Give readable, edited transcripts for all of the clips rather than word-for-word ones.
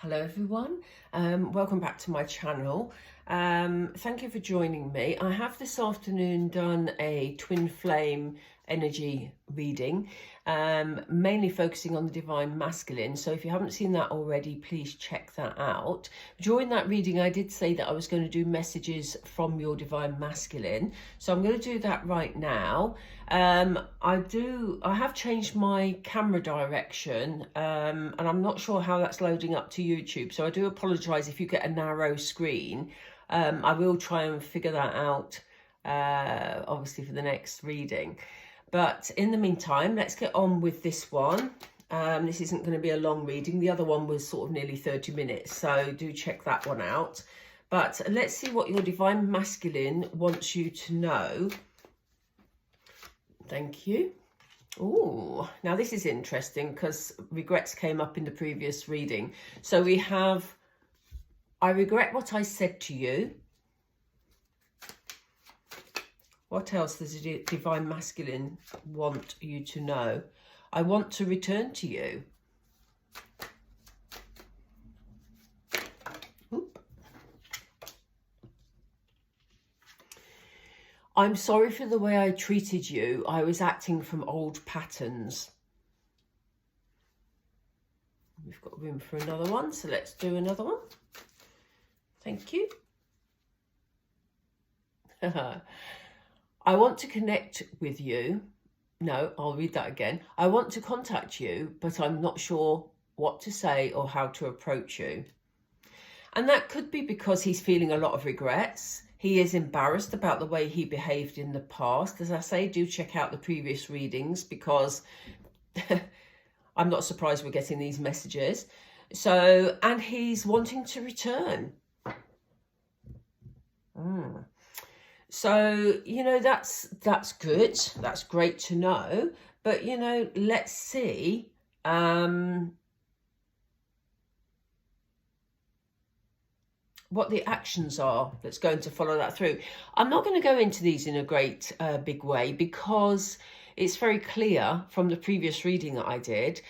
Hello everyone, welcome back to my channel. Thank you for joining me. I have this afternoon done a twin flame energy reading, mainly focusing on the divine masculine. So if you haven't seen that already, please check that out. During that reading, I did say that I was going to do messages from your divine masculine. So I'm going to do that right now. I have changed my camera direction, and I'm not sure how that's loading up to YouTube. So I do apologize if you get a narrow screen. I will try and figure that out, obviously, for the next reading. But in the meantime, let's get on with this one. This isn't going to be a long reading. The other one was sort of nearly 30 minutes, so do check that one out. But let's see what your divine masculine wants you to know. Thank you. Oh, now this is interesting because regrets came up in the previous reading. So we have, I regret what I said to you. What else does the divine masculine want you to know? I want to return to you. I'm sorry for the way I treated you. I was acting from old patterns. We've got room for another one, so let's do another one. Thank you. I want to connect with you. No, I'll read that again. I want to contact you, but I'm not sure what to say or how to approach you. And that could be because he's feeling a lot of regrets. He is embarrassed about the way he behaved in the past. As I say, do check out the previous readings because I'm not surprised we're getting these messages. So, and he's wanting to return. So, you know, that's good. That's great to know. But, you know, let's see. What the actions are that's going to follow that through. I'm not going to go into these in a great big way because it's very clear from the previous reading that I did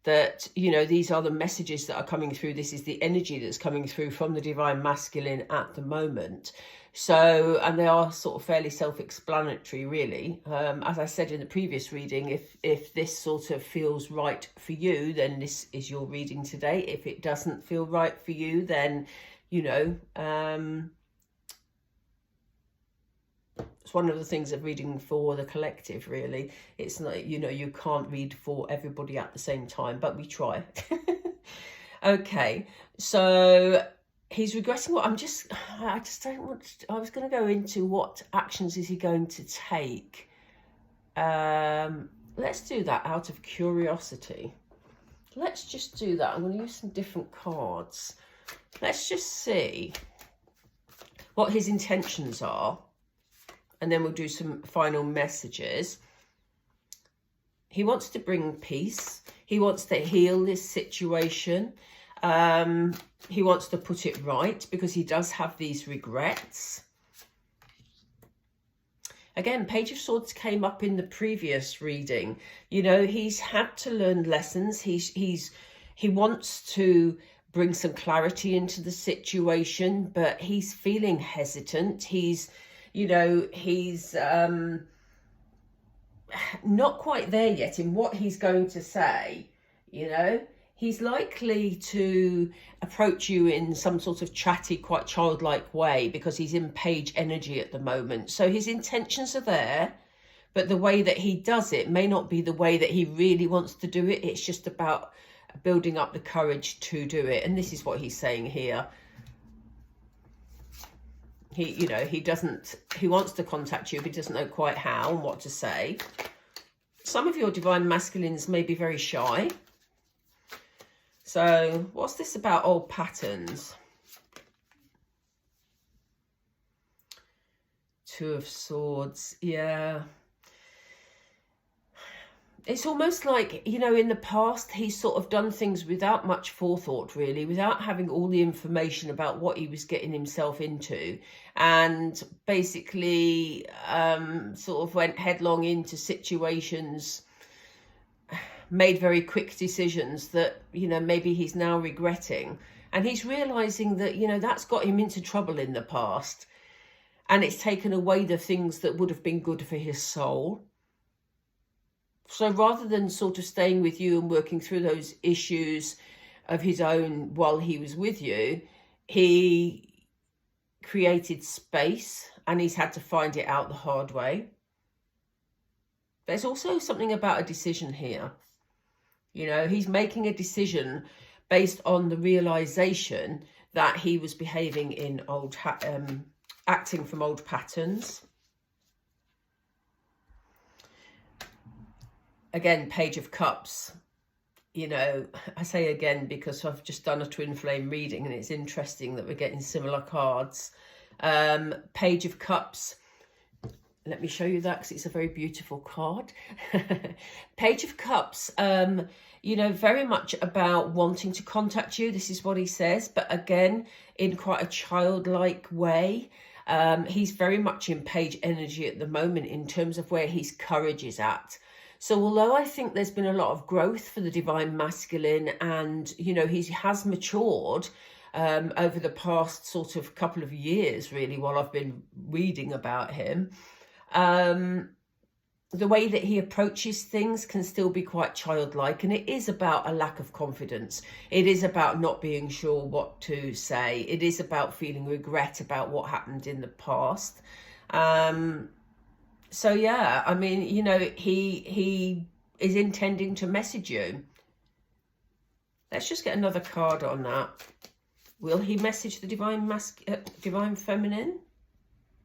that, you know, these are the messages that are coming through. This is the energy that's coming through from the divine masculine at the moment. So, and they are sort of fairly self-explanatory, really. As I said in the previous reading, if this sort of feels right for you, then this is your reading today. If it doesn't feel right for you, then you know, it's one of the things of reading for the collective, really. It's like, you know, you can't read for everybody at the same time, but we try. Okay, so he's regretting what I just don't want to, I was going to go into what actions is he going to take. Let's do that out of curiosity. Let's just do that. I'm going to use some different cards. Let's just see what his intentions are, and then we'll do some final messages. He wants to bring peace. He wants to heal this situation. He wants to put it right because he does have these regrets. Again, Page of Swords came up in the previous reading. You know, he's had to learn lessons. He wants to bring some clarity into the situation, but he's feeling hesitant. He's, you know, he's not quite there yet in what he's going to say. You know, he's likely to approach you in some sort of chatty, quite childlike way because he's in page energy at the moment. So his intentions are there, but the way that he does it may not be the way that he really wants to do it. It's just about building up the courage to do it. And this is what he's saying here. He wants to contact you, but he doesn't know quite how and what to say. Some of your divine masculines may be very shy. So what's this about old patterns? Two of Swords, yeah. It's almost like, you know, in the past, he's sort of done things without much forethought, really, without having all the information about what he was getting himself into. And basically sort of went headlong into situations made very quick decisions that, you know, maybe he's now regretting. And he's realizing that, you know, that's got him into trouble in the past. And it's taken away the things that would have been good for his soul. So rather than sort of staying with you and working through those issues of his own while he was with you, he created space, and he's had to find it out the hard way. There's also something about a decision here. You know, he's making a decision based on the realization that he was behaving in acting from old patterns. Again, Page of Cups. You know, I say again because I've just done a twin flame reading, and it's interesting that we're getting similar cards. Page of Cups. Let me show you that because it's a very beautiful card. Page of Cups, you know, very much about wanting to contact you. This is what he says, but again, in quite a childlike way. He's very much in page energy at the moment in terms of where his courage is at. So although I think there's been a lot of growth for the Divine Masculine, and, you know, he has matured over the past sort of couple of years, really, while I've been reading about him, the way that he approaches things can still be quite childlike, and it is about a lack of confidence. It is about not being sure what to say. It is about feeling regret about what happened in the past. So yeah, I mean, you know, he is intending to message you. Let's just get another card on that. Will he message the Divine Feminine?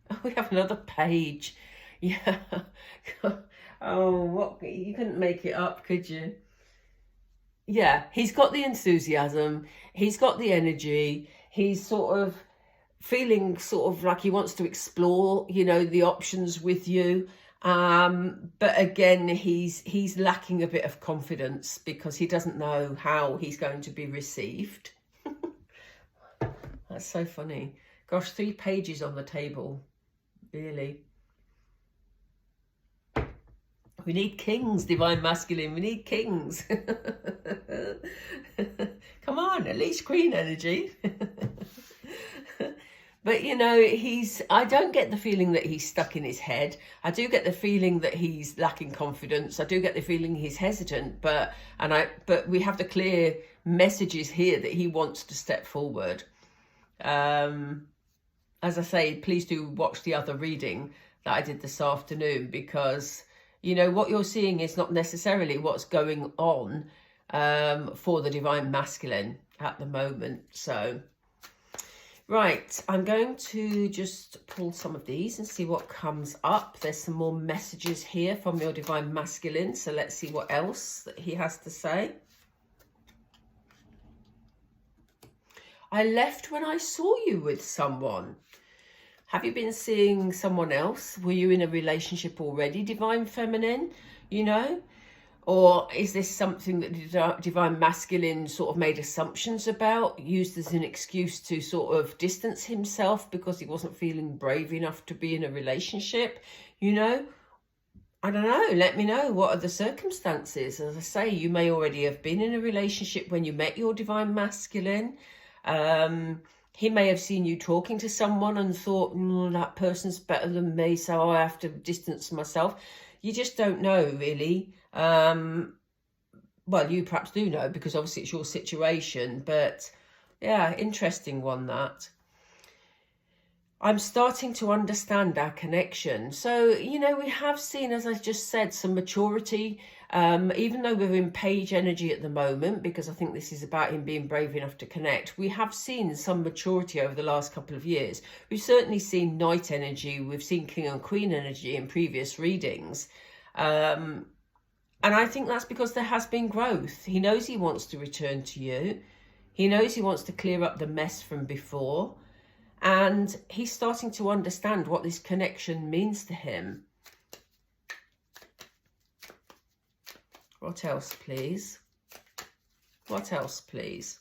Oh, we have another page. Yeah. Oh, what? You couldn't make it up, could you? Yeah, he's got the enthusiasm. He's got the energy. He's sort of feeling sort of like he wants to explore, you know, the options with you. But again, he's lacking a bit of confidence because he doesn't know how he's going to be received. That's so funny. Gosh, 3 pages on the table. Really. We need kings, Divine Masculine. We need kings. Come on, at least Queen energy. But, you know, I don't get the feeling that he's stuck in his head. I do get the feeling that he's lacking confidence. I do get the feeling he's hesitant, but we have the clear messages here that he wants to step forward. As I say, please do watch the other reading that I did this afternoon, because, you know, what you're seeing is not necessarily what's going on for the Divine Masculine at the moment. So, right, I'm going to just pull some of these and see what comes up. There's some more messages here from your Divine Masculine. So let's see what else that he has to say. I left when I saw you with someone. Have you been seeing someone else? Were you in a relationship already, Divine Feminine? You know? Or is this something that the Divine Masculine sort of made assumptions about, used as an excuse to sort of distance himself because he wasn't feeling brave enough to be in a relationship? You know? I don't know. Let me know. What are the circumstances? As I say, you may already have been in a relationship when you met your Divine Masculine. He may have seen you talking to someone and thought, that person's better than me, so I have to distance myself. You just don't know, really. Well, you perhaps do know, because obviously it's your situation. But yeah, interesting one, that. I'm starting to understand our connection. So, you know, we have seen, as I just said, some maturity, even though we're in page energy at the moment, because I think this is about him being brave enough to connect. We have seen some maturity over the last couple of years. We've certainly seen Knight energy. We've seen King and Queen energy in previous readings. And I think that's because there has been growth. He knows he wants to return to you. He knows he wants to clear up the mess from before. And he's starting to understand what this connection means to him. What else, please? What else, please?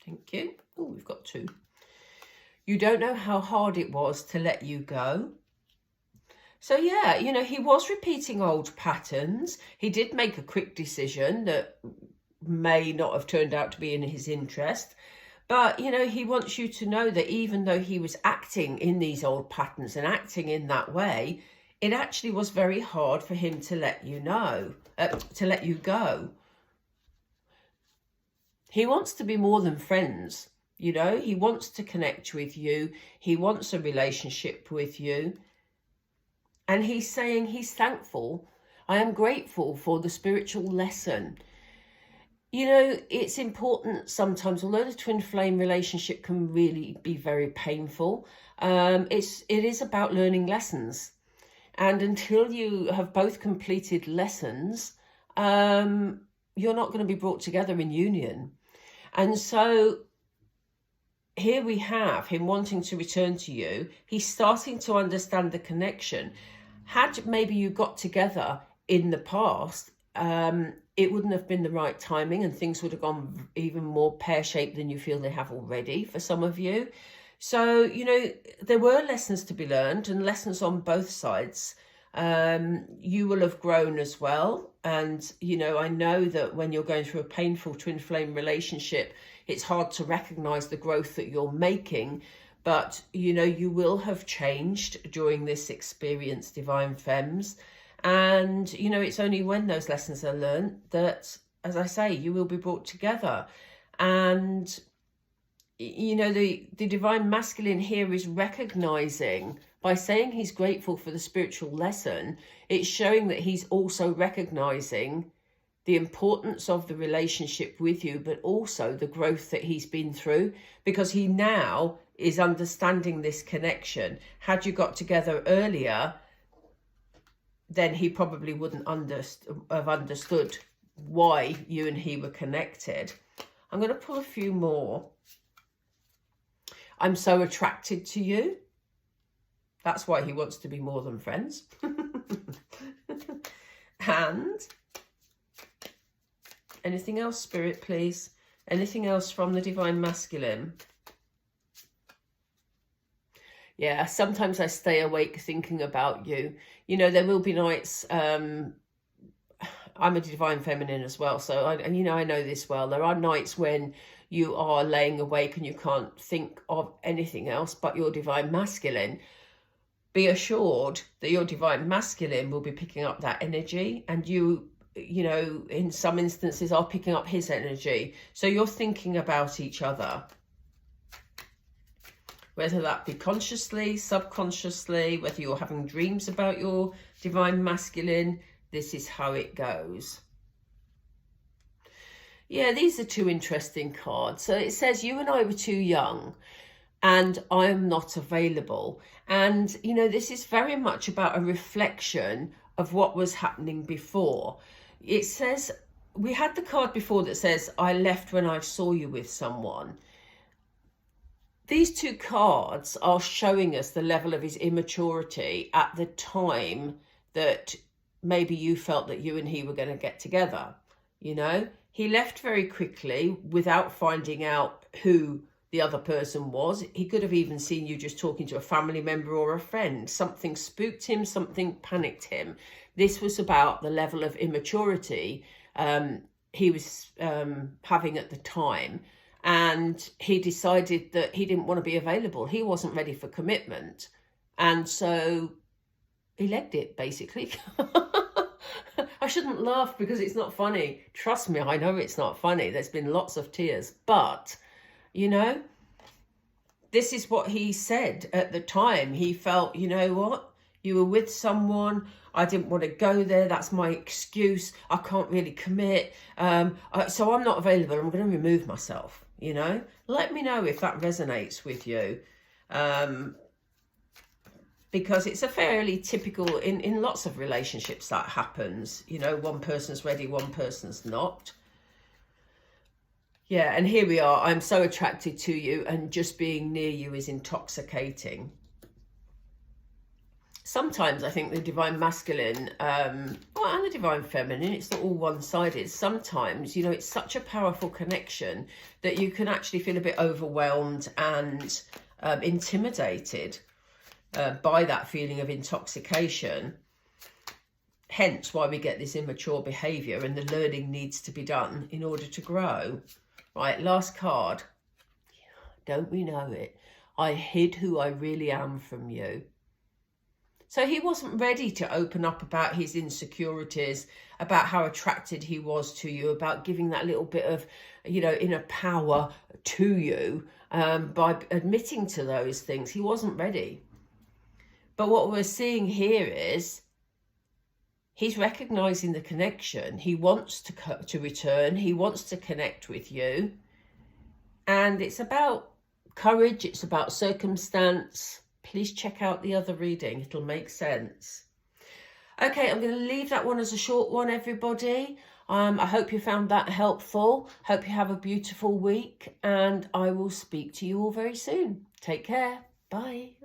Thank you. Oh, we've got 2. You don't know how hard it was to let you go. So yeah, you know, he was repeating old patterns. He did make a quick decision that may not have turned out to be in his interest. But, you know, he wants you to know that even though he was acting in these old patterns and acting in that way, it actually was very hard for him to let you know, to let you go. He wants to be more than friends, you know, he wants to connect with you. He wants a relationship with you. And he's saying he's thankful. I am grateful for the spiritual lesson. You know, it's important sometimes, although the twin flame relationship can really be very painful, it is about learning lessons. And until you have both completed lessons, you're not going to be brought together in union. And so here we have him wanting to return to you. He's starting to understand the connection. Had maybe you got together in the past, it wouldn't have been the right timing and things would have gone even more pear-shaped than you feel they have already for some of you. So, you know, there were lessons to be learned and lessons on both sides. You will have grown as well. And, you know, I know that when you're going through a painful twin flame relationship, it's hard to recognize the growth that you're making. But, you know, you will have changed during this experience, Divine Femmes. And, you know, it's only when those lessons are learned that, as I say, you will be brought together. And, you know, the Divine Masculine here is recognizing, by saying he's grateful for the spiritual lesson, it's showing that he's also recognizing the importance of the relationship with you, but also the growth that he's been through, because he now is understanding this connection. Had you got together earlier, then he probably wouldn't have understood why you and he were connected. I'm going to pull a few more. I'm so attracted to you. That's why he wants to be more than friends. And anything else, Spirit, please? Anything else from the Divine Masculine? Yeah, sometimes I stay awake thinking about you. You know, there will be nights, I'm a Divine Feminine as well, so I know this well. There are nights when you are laying awake and you can't think of anything else but your Divine Masculine. Be assured that your Divine Masculine will be picking up that energy, and you know, in some instances are picking up his energy. So you're thinking about each other. Whether that be consciously, subconsciously, whether you're having dreams about your Divine Masculine, this is how it goes. Yeah, these are two interesting cards. So it says, you and I were too young and I am not available. And, you know, this is very much about a reflection of what was happening before. It says, we had the card before that says, I left when I saw you with someone. These two cards are showing us the level of his immaturity at the time that maybe you felt that you and he were going to get together. You know, he left very quickly without finding out who the other person was. He could have even seen you just talking to a family member or a friend. Something spooked him, something panicked him. This was about the level of immaturity he was having at the time. And he decided that he didn't want to be available. He wasn't ready for commitment. And so he legged it, basically. I shouldn't laugh because it's not funny. Trust me, I know it's not funny. There's been lots of tears. But, you know, this is what he said at the time. He felt, you know what? You were with someone. I didn't want to go there. That's my excuse. I can't really commit. So I'm not available. I'm going to remove myself. You know, let me know if that resonates with you, because it's a fairly typical, in lots of relationships that happens. You know, one person's ready, one person's not. Yeah, and here we are. I'm so attracted to you, and just being near you is intoxicating. Sometimes I think the Divine Masculine, and the Divine Feminine, it's not all one-sided. Sometimes, you know, it's such a powerful connection that you can actually feel a bit overwhelmed and intimidated. by that feeling of intoxication. Hence why we get this immature behaviour, and the learning needs to be done in order to grow. Right, last card. Don't we know it? I hid who I really am from you. So he wasn't ready to open up about his insecurities, about how attracted he was to you, about giving that little bit of, you know, inner power to you by admitting to those things. He wasn't ready. But what we're seeing here is he's recognizing the connection. He wants to return. He wants to connect with you. And it's about courage. It's about circumstance. Please check out the other reading. It'll make sense. Okay, I'm going to leave that one as a short one, everybody. I hope you found that helpful. Hope you have a beautiful week. And I will speak to you all very soon. Take care. Bye.